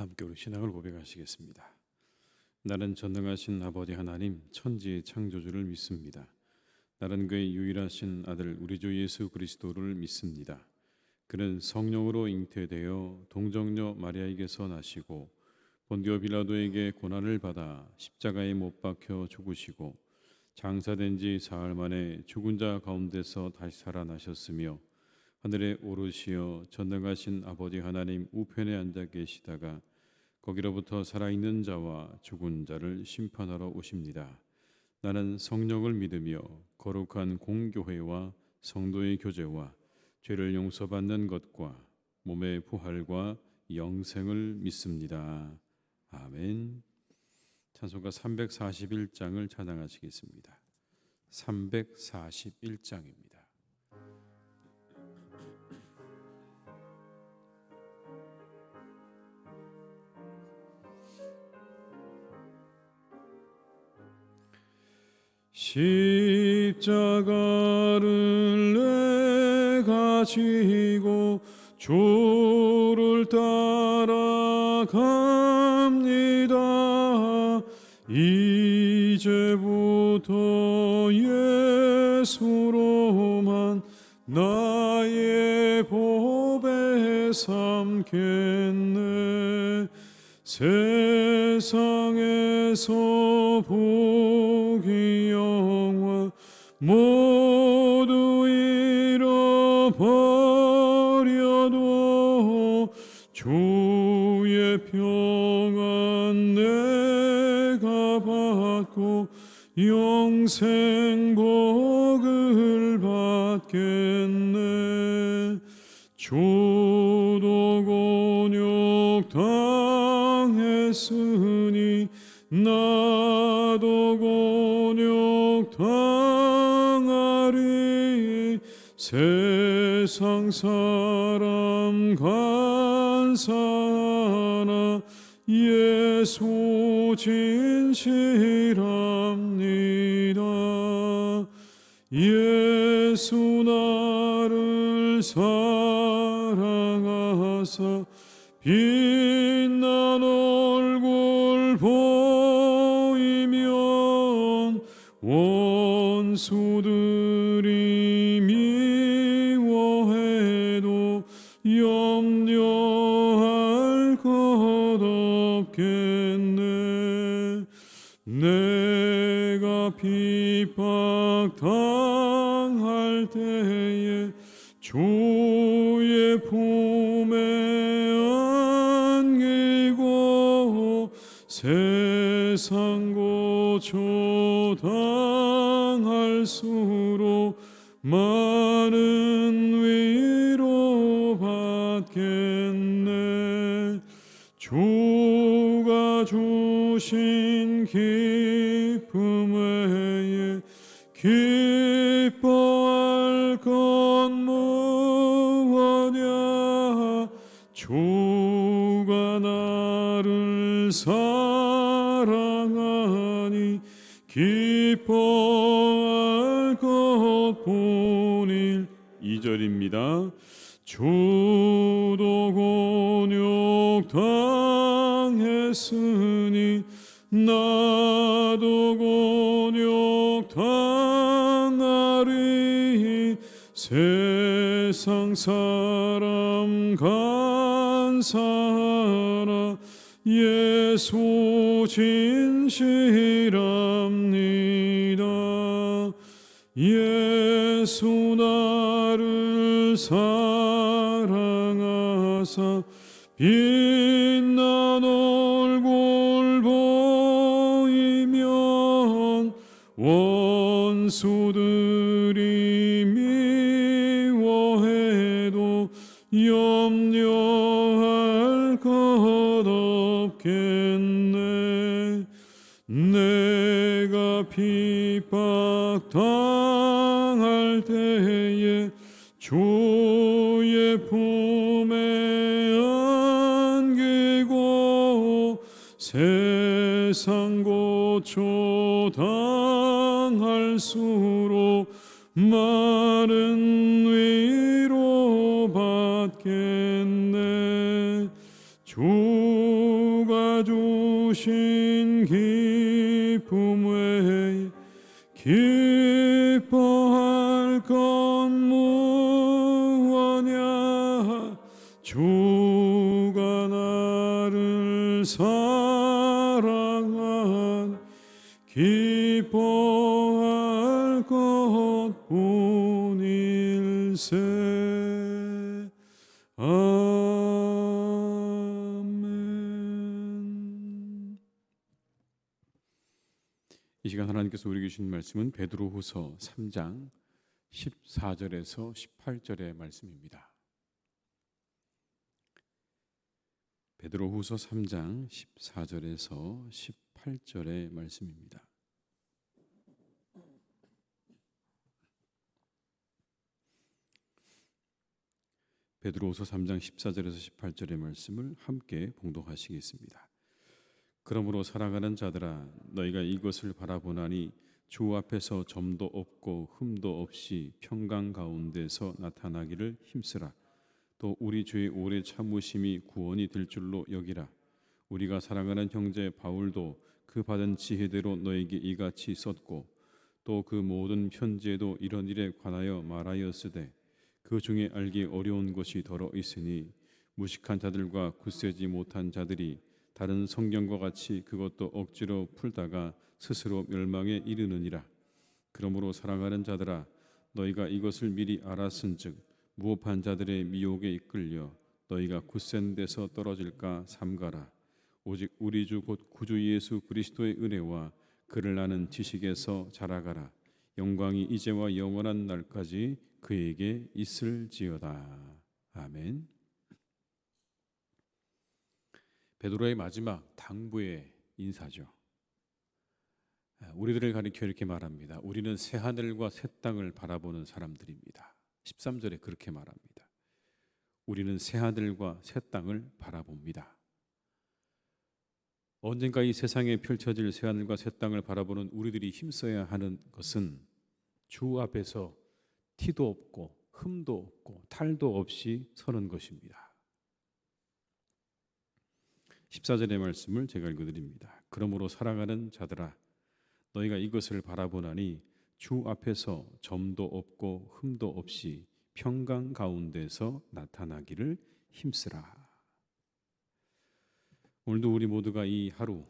함께 우리 신앙을 고백하시겠습니다. 나는 전능하신 아버지 하나님 천지의 창조주를 믿습니다. 나는 그의 유일하신 아들 우리 주 예수 그리스도를 믿습니다. 그는 성령으로 잉태되어 동정녀 마리아에게서 나시고 본디오 빌라도에게 고난을 받아 십자가에 못 박혀 죽으시고 장사된 지 사흘 만에 죽은 자 가운데서 다시 살아나셨으며 하늘에 오르시어 전능하신 아버지 하나님 우편에 앉아 계시다가 거기로부터 살아있는 자와 죽은 자를 심판하러 오십니다. 나는 성령을 믿으며 거룩한 공교회와 성도의 교제와 죄를 용서받는 것과 몸의 부활과 영생을 믿습니다. 아멘. 찬송가 341장을 찬양하시겠습니다. 341장입니다. 십자가를 내가 지고 주를 따라갑니다. 이제부터 예수로만 나의 보배 삼겠네. 세상에서 복이 영화 모두 잃어버려도 주의 평안 내가 받고 영생 복을 받겠네. 주도 곤욕 당했으니 나도 곤욕 당하리. 세상 사람 간사하나 예수 진실합니다. 예수 나를 사랑하사 빛난 얼굴 보이면 원수들이 미워해도 염려할 것 없겠네. 내가 핍박당할 때에 주의 품에 안기고 세상 고초 당할수록 많은 위로 받겠네. 주가 주신 기쁨 외에 기뻐할 것 무엇냐. 주가 나를 사랑하니 기뻐할 것뿐일. 2절입니다. 주도 곤욕 당했으니 나도 곤욕 당하리. 세상 사람 간사하나 예수 진실합니다. 예수 나를 사랑하사 빛난 얼굴 보이면 원수들이 미워해도 염려할 것 없겠네. 내가 핍박당할 때에 주의 품에 안기고 세상 고초 당할수록 많은 위로 받겠네. 주 주신 기쁨 외에 기뻐할 건 무엇냐. 주가 나를 사랑한 기뻐할 것뿐일세. 아멘. 이 시간 하나님께서 우리에게 주신 말씀은 베드로후서 3장 14절에서 18절의 말씀입니다. 베드로후서 3장 14절에서 18절의 말씀입니다. 베드로후서 3장 14절에서 18절의 말씀을 함께 봉독하시겠습니다. 그러므로 사랑하는 자들아, 너희가 이것을 바라보나니 주 앞에서 점도 없고 흠도 없이 평강 가운데서 나타나기를 힘쓰라. 또 우리 주의 오래 참으심이 구원이 될 줄로 여기라. 우리가 사랑하는 형제 바울도 그 받은 지혜대로 너에게 이같이 썼고, 또 그 모든 편지에도 이런 일에 관하여 말하였으되 그 중에 알기 어려운 것이 더러 있으니 무식한 자들과 굳세지 못한 자들이 다른 성경과 같이 그것도 억지로 풀다가 스스로 멸망에 이르느니라. 그러므로 사랑하는 자들아, 너희가 이것을 미리 알았은즉 무업한 자들의 미혹에 이끌려 너희가 굳센 데서 떨어질까 삼가라. 오직 우리 주 곧 구주 예수 그리스도의 은혜와 그를 아는 지식에서 자라가라. 영광이 이제와 영원한 날까지 그에게 있을지어다. 아멘. 베드로의 마지막 당부의 인사죠. 우리들을 가리켜 이렇게 말합니다. 우리는 새 하늘과 새 땅을 바라보는 사람들입니다. 13절에 그렇게 말합니다. 우리는 새 하늘과 새 땅을 바라봅니다. 언젠가 이 세상에 펼쳐질 새 하늘과 새 땅을 바라보는 우리들이 힘써야 하는 것은 주 앞에서 티도 없고 흠도 없고 탈도 없이 서는 것입니다. 14절의 말씀을 제가 읽어드립니다. 그러므로 사랑하는 자들아, 너희가 이것을 바라보나니 주 앞에서 점도 없고 흠도 없이 평강 가운데서 나타나기를 힘쓰라. 오늘도 우리 모두가 이 하루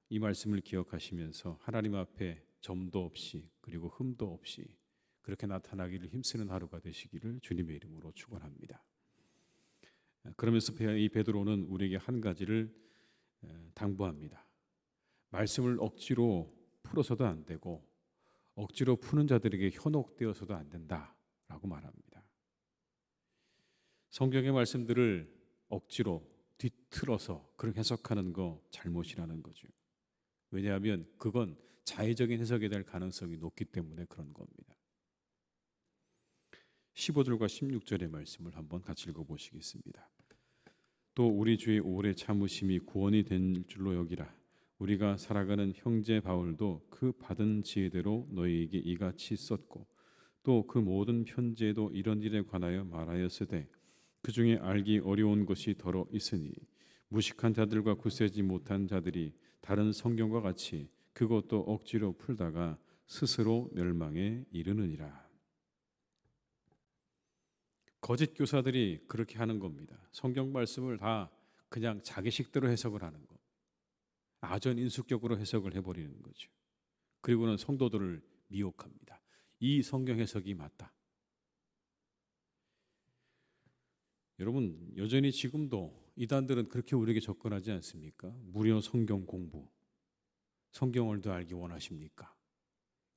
이 말씀을 기억하시면서 하나님 앞에 점도 없이 그리고 흠도 없이 그렇게 나타나기를 힘쓰는 하루가 되시기를 주님의 이름으로 축원합니다. 그러면서 이 베드로는 우리에게 한 가지를 당부합니다. 말씀을 억지로 풀어서도 안 되고 억지로 푸는 자들에게 현혹되어서도 안 된다라고 말합니다. 성경의 말씀들을 억지로 뒤틀어서 그렇게 해석하는 거 잘못이라는 거죠. 왜냐하면 그건 자의적인 해석이 될 가능성이 높기 때문에 그런 겁니다. 15절과 16절의 말씀을 한번 같이 읽어보시겠습니다. 또 우리 주의 오래 참으심이 구원이 된 줄로 여기라. 우리가 살아가는 형제 바울도 그 받은 지혜대로 너희에게 이같이 썼고, 또 그 모든 편지에도 이런 일에 관하여 말하였으되 그 중에 알기 어려운 것이 더러 있으니 무식한 자들과 굳세지 못한 자들이 다른 성경과 같이 그것도 억지로 풀다가 스스로 멸망에 이르느니라. 거짓 교사들이 그렇게 하는 겁니다. 성경 말씀을 다 그냥 자기식대로 해석을 하는 거. 아전인수격으로 해석을 해버리는 거죠. 그리고는 성도들을 미혹합니다. 이 성경 해석이 맞다. 여러분, 여전히 지금도 이단들은 그렇게 우리에게 접근하지 않습니까? 무료 성경 공부, 성경을 더 알기 원하십니까?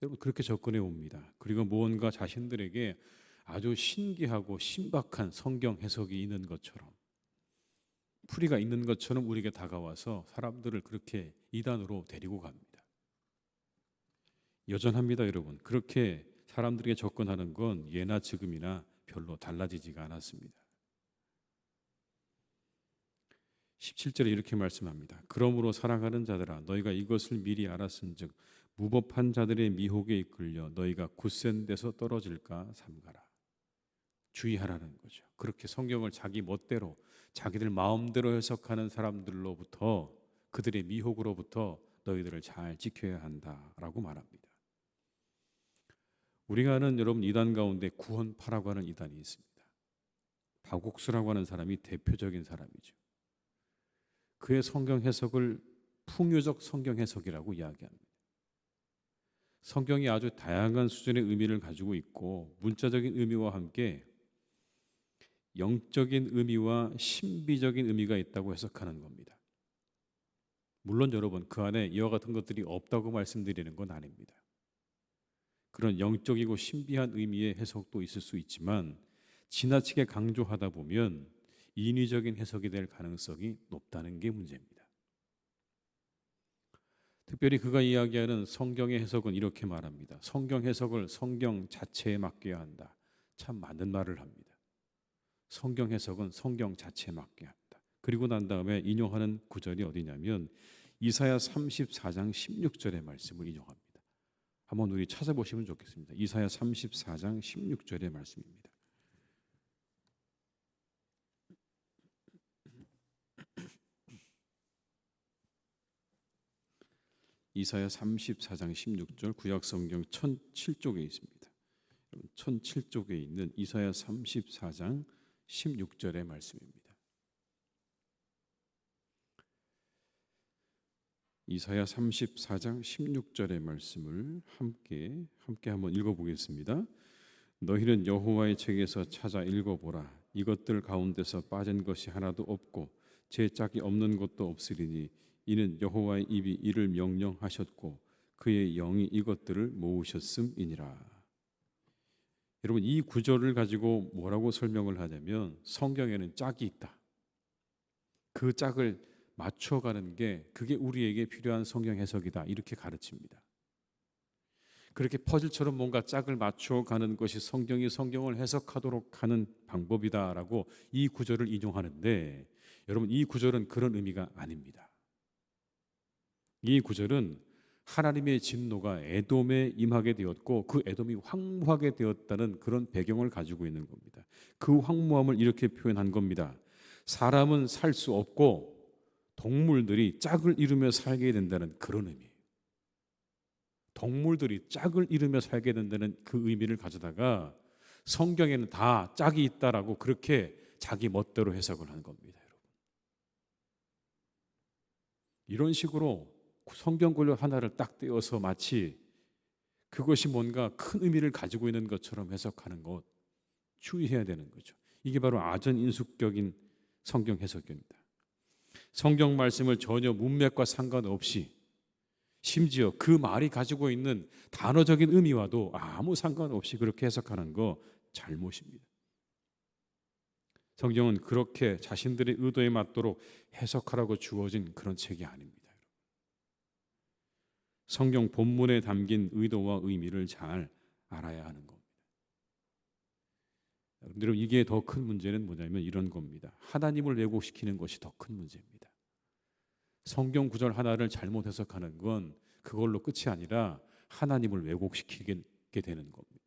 여러분, 그렇게 접근해 옵니다. 그리고 무언가 자신들에게 아주 신기하고 신박한 성경 해석이 있는 것처럼, 풀이가 있는 것처럼 우리에게 다가와서 사람들을 그렇게 이단으로 데리고 갑니다. 여전합니다, 여러분. 그렇게 사람들에게 접근하는 건 예나 지금이나 별로 달라지지가 않았습니다. 17절에 이렇게 말씀합니다. 그러므로 사랑하는 자들아, 너희가 이것을 미리 알았은즉 무법한 자들의 미혹에 이끌려 너희가 굳센 데서 떨어질까 삼가라. 주의하라는 거죠. 그렇게 성경을 자기 멋대로 자기들 마음대로 해석하는 사람들로부터 그들의 미혹으로부터 너희들을 잘 지켜야 한다라고 말합니다. 우리가 아는 여러분 이단 가운데 구원파라고 하는 이단이 있습니다. 박옥수라고 하는 사람이 대표적인 사람이죠. 그의 성경 해석을 풍요적 성경 해석이라고 이야기합니다. 성경이 아주 다양한 수준의 의미를 가지고 있고 문자적인 의미와 함께 영적인 의미와 신비적인 의미가 있다고 해석하는 겁니다. 물론 여러분 그 안에 이와 같은 것들이 없다고 말씀드리는 건 아닙니다. 그런 영적이고 신비한 의미의 해석도 있을 수 있지만 지나치게 강조하다 보면 인위적인 해석이 될 가능성이 높다는 게 문제입니다. 특별히 그가 이야기하는 성경의 해석은 이렇게 말합니다. 성경 해석을 성경 자체에 맡겨야 한다. 참 맞는 말을 합니다. 성경 해석은 성경 자체에 맡겨야 한다. 그리고 난 다음에 인용하는 구절이 어디냐면 이사야 34장 16절의 말씀을 인용합니다. 한번 우리 찾아보시면 좋겠습니다. 이사야 34장 16절의 말씀입니다. 이사야 34장 16절 구약성경 1007쪽에 있습니다. 1007쪽에 있는 이사야 34장 16절의 말씀입니다. 이사야 34장 16절의 말씀을 함께 한번 읽어보겠습니다. 너희는 여호와의 책에서 찾아 읽어보라. 이것들 가운데서 빠진 것이 하나도 없고 제 짝이 없는 것도 없으리니 이는 여호와의 입이 이를 명령하셨고 그의 영이 이것들을 모으셨음이니라. 여러분 이 구절을 가지고 뭐라고 설명을 하냐면 성경에는 짝이 있다. 그 짝을 맞춰가는 게 그게 우리에게 필요한 성경 해석이다. 이렇게 가르칩니다. 그렇게 퍼즐처럼 뭔가 짝을 맞춰가는 것이 성경이 성경을 해석하도록 하는 방법이다라고 이 구절을 인용하는데 여러분 이 구절은 그런 의미가 아닙니다. 이 구절은 하나님의 진노가 에돔에 임하게 되었고 그 에돔이 황무하게 되었다는 그런 배경을 가지고 있는 겁니다. 그 황무함을 이렇게 표현한 겁니다. 사람은 살 수 없고 동물들이 짝을 이루며 살게 된다는 그런 의미예요. 동물들이 짝을 이루며 살게 된다는 그 의미를 가져다가 성경에는 다 짝이 있다라고 그렇게 자기 멋대로 해석을 한 겁니다. 여러분. 이런 식으로 성경 구절 하나를 딱 떼어서 마치 그것이 뭔가 큰 의미를 가지고 있는 것처럼 해석하는 것 주의해야 되는 거죠. 이게 바로 아전인수격인 성경 해석입니다. 성경 말씀을 전혀 문맥과 상관없이 심지어 그 말이 가지고 있는 단어적인 의미와도 아무 상관없이 그렇게 해석하는 거 잘못입니다. 성경은 그렇게 자신들의 의도에 맞도록 해석하라고 주어진 그런 책이 아닙니다. 성경 본문에 담긴 의도와 의미를 잘 알아야 하는 겁니다. 여러분 이게 더 큰 문제는 뭐냐면 이런 겁니다. 하나님을 왜곡시키는 것이 더 큰 문제입니다. 성경 구절 하나를 잘못 해석하는 건 그걸로 끝이 아니라 하나님을 왜곡시키게 되는 겁니다.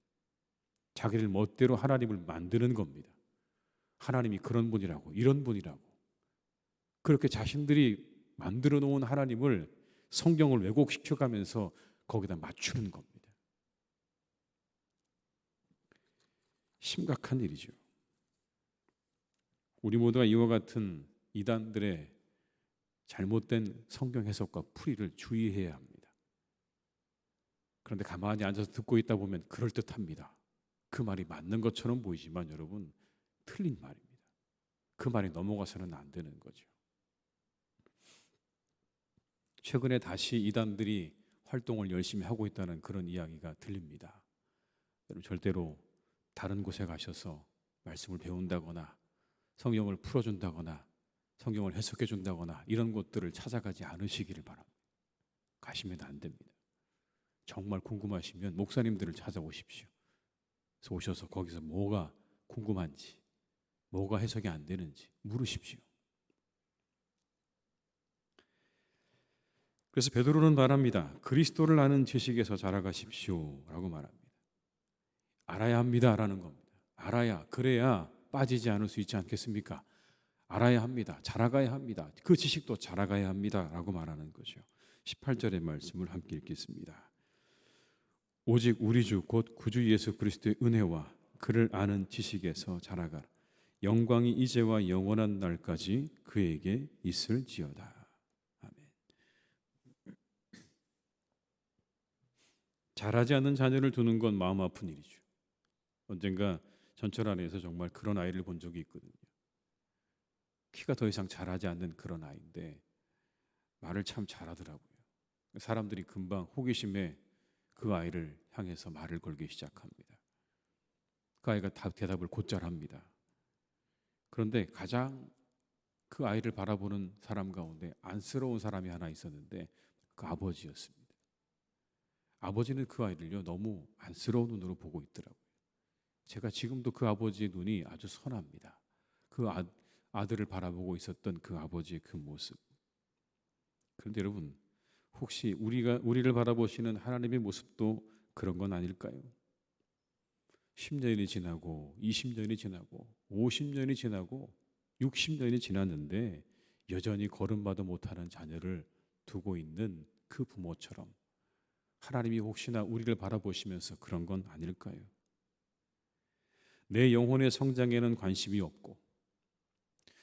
자기를 멋대로 하나님을 만드는 겁니다. 하나님이 그런 분이라고 이런 분이라고 그렇게 자신들이 만들어 놓은 하나님을 성경을 왜곡시켜가면서 거기다 맞추는 겁니다. 심각한 일이죠. 우리 모두가 이와 같은 이단들의 잘못된 성경 해석과 풀이를 주의해야 합니다. 그런데 가만히 앉아서 듣고 있다 보면 그럴듯합니다. 그 말이 맞는 것처럼 보이지만 여러분 틀린 말입니다. 그 말이 넘어가서는 안 되는 거죠. 최근에 다시 이단들이 활동을 열심히 하고 있다는 그런 이야기가 들립니다. 여러분 절대로 다른 곳에 가셔서 말씀을 배운다거나 성경을 풀어준다거나 성경을 해석해준다거나 이런 곳들을 찾아가지 않으시기를 바랍니다. 가시면 안 됩니다. 정말 궁금하시면 목사님들을 찾아오십시오. 그래서 오셔서 거기서 뭐가 궁금한지 뭐가 해석이 안 되는지 물으십시오. 그래서 베드로는 말합니다. 그리스도를 아는 지식에서 자라가십시오 라고 말합니다. 알아야 합니다라는 겁니다. 알아야 그래야 빠지지 않을 수 있지 않겠습니까? 알아야 합니다. 자라가야 합니다. 그 지식도 자라가야 합니다. 라고 말하는 거죠. 18절의 말씀을 함께 읽겠습니다. 오직 우리 주 곧 구주 예수 그리스도의 은혜와 그를 아는 지식에서 자라가라. 영광이 이제와 영원한 날까지 그에게 있을지어다. 아멘. 자라지 않는 자녀를 두는 건 마음 아픈 일이죠. 언젠가 전철 안에서 정말 그런 아이를 본 적이 있거든요. 키가 더 이상 자라지 않는 그런 아이인데 말을 참 잘하더라고요. 사람들이 금방 호기심에 그 아이를 향해서 말을 걸기 시작합니다. 그 아이가 대답을 곧잘 합니다. 그런데 가장 그 아이를 바라보는 사람 가운데 안쓰러운 사람이 하나 있었는데 그 아버지였습니다. 아버지는 그 아이를요 너무 안쓰러운 눈으로 보고 있더라고요. 제가 지금도 그 아버지의 눈이 아주 선합니다. 그 아들을 바라보고 있었던 그 아버지의 그 모습. 그런데 여러분, 혹시 우리를 바라보시는 하나님의 모습도 그런 건 아닐까요? 10년이 지나고 20년이 지나고 50년이 지나고 60년이 지났는데 여전히 걸음마도 못하는 자녀를 두고 있는 그 부모처럼 하나님이 혹시나 우리를 바라보시면서 그런 건 아닐까요? 내 영혼의 성장에는 관심이 없고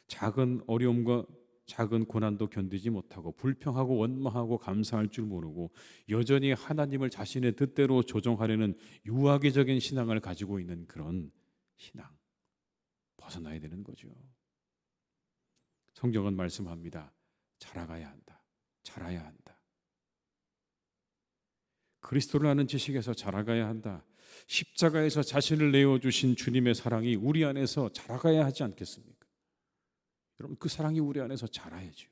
작은 어려움과 작은 고난도 견디지 못하고 불평하고 원망하고 감사할 줄 모르고 여전히 하나님을 자신의 뜻대로 조종하려는 유아기적인 신앙을 가지고 있는 그런 신앙, 벗어나야 되는 거죠. 성경은 말씀합니다. 자라가야 한다. 자라야 한다. 그리스도를 아는 지식에서 자라가야 한다. 십자가에서 자신을 내어주신 주님의 사랑이 우리 안에서 자라가야 하지 않겠습니까? 여러분, 그 사랑이 우리 안에서 자라야죠.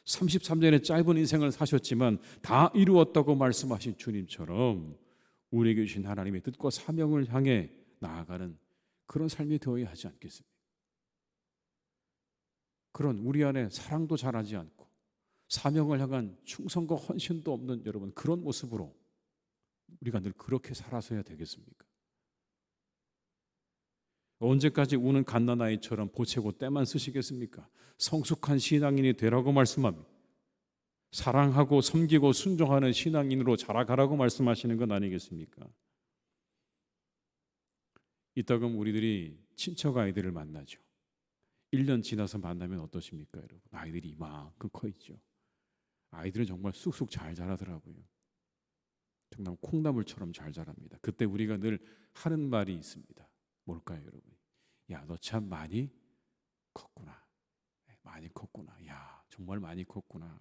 33년의 짧은 인생을 사셨지만 다 이루었다고 말씀하신 주님처럼 우리에게 주신 하나님의 뜻과 사명을 향해 나아가는 그런 삶이 되어야 하지 않겠습니까? 그런 우리 안에 사랑도 자라지 않고 사명을 향한 충성과 헌신도 없는 여러분, 그런 모습으로 우리가 늘 그렇게 살아서야 되겠습니까? 언제까지 우는 갓난아이처럼 보채고 때만 쓰시겠습니까? 성숙한 신앙인이 되라고 말씀합니다. 사랑하고 섬기고 순종하는 신앙인으로 자라가라고 말씀하시는 건 아니겠습니까? 이따금 우리들이 친척 아이들을 만나죠. 1년 지나서 만나면 어떠십니까, 여러분? 아이들이 이만큼 커 있죠. 아이들은 정말 쑥쑥 잘 자라더라고요. 정말 콩나물처럼 잘 자랍니다. 그때 우리가 늘 하는 말이 있습니다. 뭘까요, 여러분? 야, 너 참 많이 컸구나. 많이 컸구나. 야, 정말 많이 컸구나.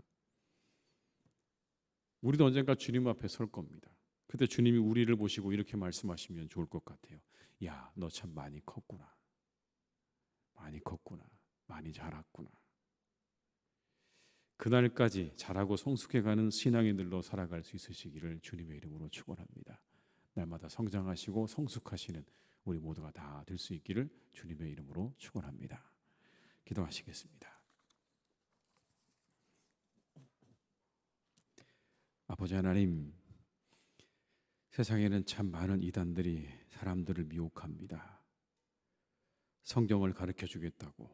우리도 언젠가 주님 앞에 설 겁니다. 그때 주님이 우리를 보시고 이렇게 말씀하시면 좋을 것 같아요. 야, 너 참 많이 컸구나. 많이 컸구나. 많이 자랐구나. 그날까지 자라고 성숙해가는 신앙인들로 살아갈 수 있으시기를 주님의 이름으로 축원합니다. 날마다 성장하시고 성숙하시는 우리 모두가 다 될 수 있기를 주님의 이름으로 축원합니다. 기도하시겠습니다. 아버지 하나님, 세상에는 참 많은 이단들이 사람들을 미혹합니다. 성경을 가르쳐 주겠다고,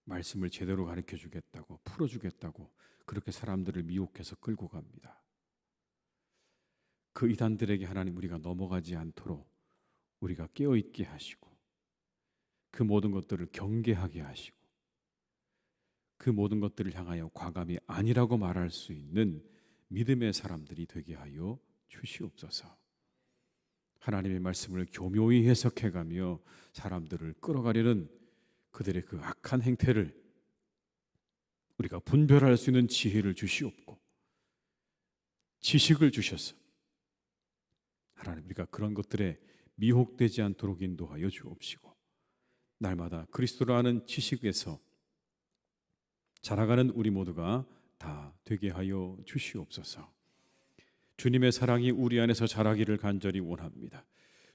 말씀을 제대로 가르쳐 주겠다고, 풀어 주겠다고 그렇게 사람들을 미혹해서 끌고 갑니다. 그 이단들에게 하나님, 우리가 넘어가지 않도록 우리가 깨어있게 하시고 그 모든 것들을 경계하게 하시고 그 모든 것들을 향하여 과감히 아니라고 말할 수 있는 믿음의 사람들이 되게 하여 주시옵소서. 하나님의 말씀을 교묘히 해석해가며 사람들을 끌어가려는 그들의 그 악한 행태를 우리가 분별할 수 있는 지혜를 주시옵고 지식을 주셔서 하나님, 우리가 그런 것들에 미혹되지 않도록 인도하여 주옵시고 날마다 그리스도를 아는 지식에서 자라가는 우리 모두가 다 되게 하여 주시옵소서. 주님의 사랑이 우리 안에서 자라기를 간절히 원합니다.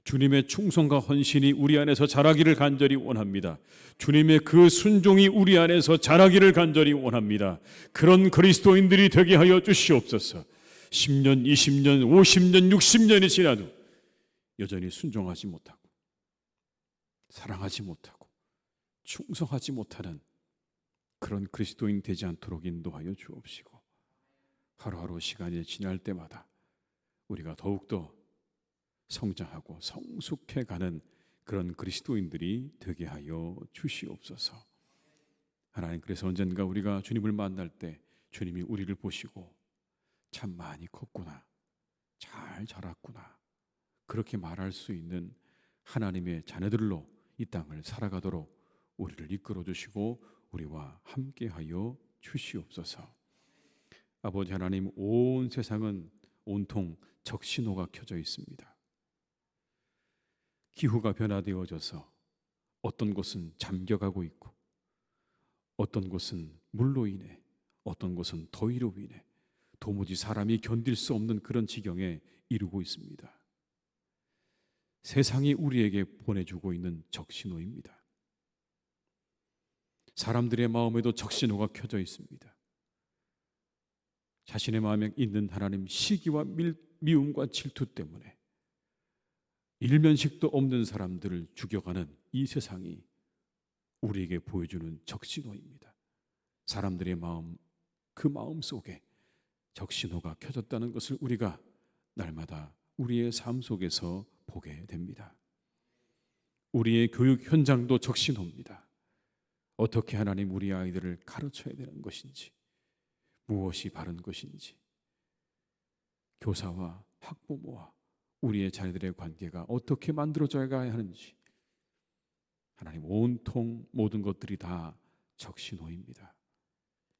주님의 충성과 헌신이 우리 안에서 자라기를 간절히 원합니다. 주님의 그 순종이 우리 안에서 자라기를 간절히 원합니다. 그런 그리스도인들이 되게 하여 주시옵소서. 10년, 20년, 50년, 60년이 지나도 여전히 순종하지 못하고 사랑하지 못하고 충성하지 못하는 그런 그리스도인 되지 않도록 인도하여 주옵시고, 하루하루 시간이 지날 때마다 우리가 더욱더 성장하고 성숙해가는 그런 그리스도인들이 되게 하여 주시옵소서. 하나님, 그래서 언젠가 우리가 주님을 만날 때 주님이 우리를 보시고 참 많이 컸구나, 잘 자랐구나, 그렇게 말할 수 있는 하나님의 자녀들로 이 땅을 살아가도록 우리를 이끌어 주시고 우리와 함께하여 주시옵소서. 아버지 하나님, 온 세상은 온통 적신호가 켜져 있습니다. 기후가 변화되어져서 어떤 곳은 잠겨가고 있고, 어떤 곳은 물로 인해, 어떤 곳은 더위로 인해 도무지 사람이 견딜 수 없는 그런 지경에 이르고 있습니다. 세상이 우리에게 보내주고 있는 적신호입니다. 사람들의 마음에도 적신호가 켜져 있습니다. 자신의 마음에 있는 하나님, 시기와 미움과 질투 때문에 일면식도 없는 사람들을 죽여가는 이 세상이 우리에게 보여주는 적신호입니다. 사람들의 마음, 그 마음 속에 적신호가 켜졌다는 것을 우리가 날마다 우리의 삶 속에서 보게 됩니다. 우리의 교육 현장도 적신호입니다. 어떻게 하나님 우리 아이들을 가르쳐야 되는 것인지, 무엇이 바른 것인지, 교사와 학부모와 우리의 자녀들의 관계가 어떻게 만들어져야 하는지, 하나님, 온통 모든 것들이 다 적신호입니다.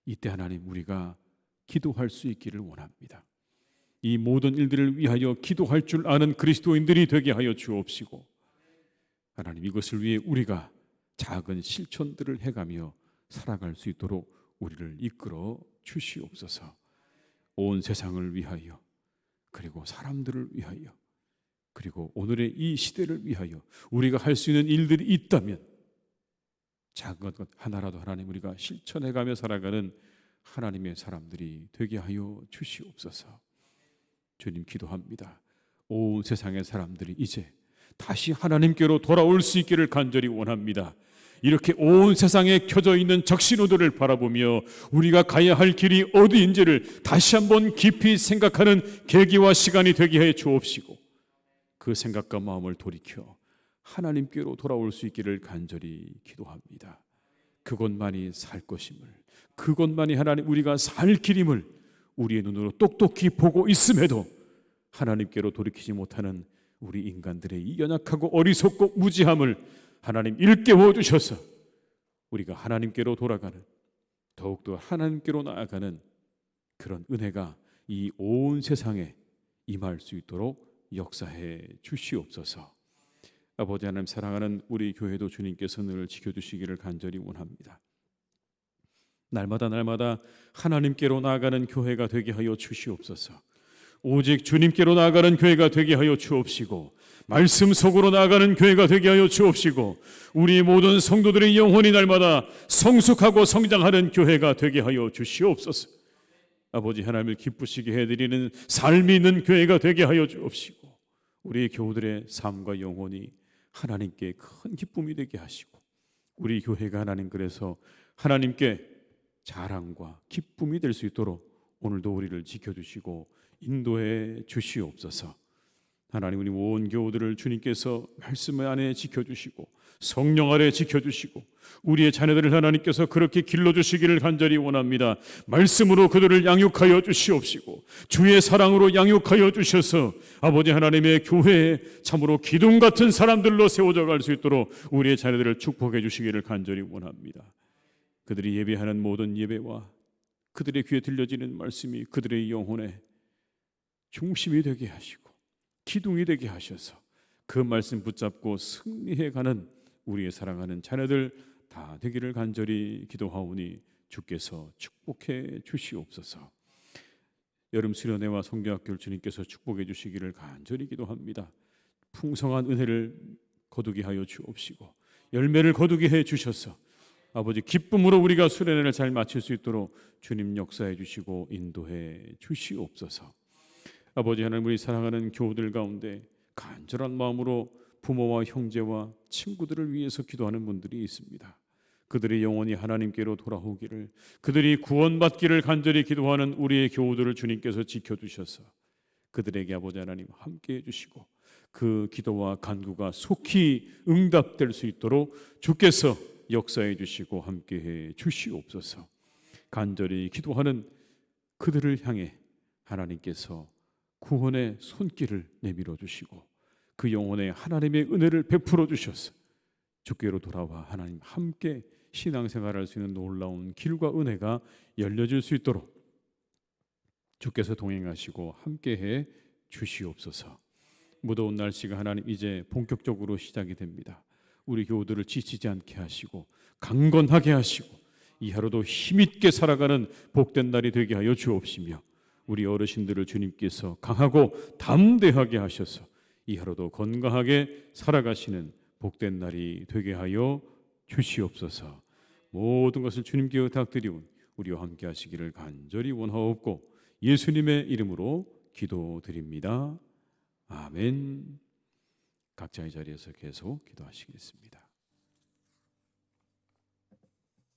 이때 하나님, 우리가 기도할 수 있기를 원합니다. 이 모든 일들을 위하여 기도할 줄 아는 그리스도인들이 되게 하여 주옵시고, 하나님, 이것을 위해 우리가 작은 실천들을 해가며 살아갈 수 있도록 우리를 이끌어 주시옵소서. 온 세상을 위하여, 그리고 사람들을 위하여, 그리고 오늘의 이 시대를 위하여 우리가 할 수 있는 일들이 있다면 작은 것 하나라도 하나님, 우리가 실천해가며 살아가는 하나님의 사람들이 되게 하여 주시옵소서. 주님, 기도합니다. 온 세상의 사람들이 이제 다시 하나님께로 돌아올 수 있기를 간절히 원합니다. 이렇게 온 세상에 켜져 있는 적신호들을 바라보며 우리가 가야 할 길이 어디인지를 다시 한번 깊이 생각하는 계기와 시간이 되게 해 주옵시고, 그 생각과 마음을 돌이켜 하나님께로 돌아올 수 있기를 간절히 기도합니다. 그것만이 살 것임을, 그것만이 하나님 우리가 살 길임을 우리의 눈으로 똑똑히 보고 있음에도 하나님께로 돌이키지 못하는 우리 인간들의 이 연약하고 어리석고 무지함을 하나님 일깨워 주셔서 우리가 하나님께로 돌아가는, 더욱더 하나님께로 나아가는 그런 은혜가 이 온 세상에 임할 수 있도록 역사해 주시옵소서. 아버지 하나님, 사랑하는 우리 교회도 주님께서 늘 지켜주시기를 간절히 원합니다. 날마다 하나님께로 나아가는 교회가 되게 하여 주시옵소서. 오직 주님께로 나아가는 교회가 되게 하여 주옵시고, 말씀 속으로 나아가는 교회가 되게 하여 주옵시고, 우리 모든 성도들의 영혼이 날마다 성숙하고 성장하는 교회가 되게 하여 주시옵소서. 아버지 하나님을 기쁘시게 해드리는 삶이 있는 교회가 되게 하여 주옵시고, 우리 교우들의 삶과 영혼이 하나님께 큰 기쁨이 되게 하시고, 우리 교회가 하나님, 그래서 하나님께 자랑과 기쁨이 될 수 있도록 오늘도 우리를 지켜주시고 인도해 주시옵소서. 하나님, 우리 온 교우들을 주님께서 말씀 안에 지켜주시고 성령 아래 지켜주시고 우리의 자녀들을 하나님께서 그렇게 길러주시기를 간절히 원합니다. 말씀으로 그들을 양육하여 주시옵시고 주의 사랑으로 양육하여 주셔서 아버지 하나님의 교회에 참으로 기둥 같은 사람들로 세워져 갈 수 있도록 우리의 자녀들을 축복해 주시기를 간절히 원합니다. 그들이 예배하는 모든 예배와 그들의 귀에 들려지는 말씀이 그들의 영혼의 중심이 되게 하시고 기둥이 되게 하셔서 그 말씀 붙잡고 승리해가는 우리의 사랑하는 자녀들 다 되기를 간절히 기도하오니 주께서 축복해 주시옵소서. 여름 수련회와 성경학교를 주님께서 축복해 주시기를 간절히 기도합니다. 풍성한 은혜를 거두게 하여 주옵시고 열매를 거두게 해 주셔서 아버지 기쁨으로 우리가 수련회를 잘 마칠 수 있도록 주님 역사해 주시고 인도해 주시옵소서. 아버지 하나님, 우리 사랑하는 교우들 가운데 간절한 마음으로 부모와 형제와 친구들을 위해서 기도하는 분들이 있습니다. 그들이 영원히 하나님께로 돌아오기를, 그들이 구원받기를 간절히 기도하는 우리의 교우들을 주님께서 지켜주셔서 그들에게 아버지 하나님 함께해 주시고 그 기도와 간구가 속히 응답될 수 있도록 주께서 역사해 주시고 함께해 주시옵소서. 간절히 기도하는 그들을 향해 하나님께서 구원의 손길을 내밀어 주시고 그 영혼에 하나님의 은혜를 베풀어 주셔서 주께로 돌아와 하나님 함께 신앙생활할 수 있는 놀라운 길과 은혜가 열려질 수 있도록 주께서 동행하시고 함께해 주시옵소서. 무더운 날씨가 하나님 이제 본격적으로 시작이 됩니다. 우리 교우들을 지치지 않게 하시고 강건하게 하시고 이 하루도 힘있게 살아가는 복된 날이 되게 하여 주옵시며 우리 어르신들을 주님께서 강하고 담대하게 하셔서 이 하루도 건강하게 살아가시는 복된 날이 되게 하여 주시옵소서. 모든 것을 주님께 의탁드리온 우리와 함께 하시기를 간절히 원하옵고 예수님의 이름으로 기도드립니다. 아멘. 각자의 자리에서 계속 기도하시겠습니다.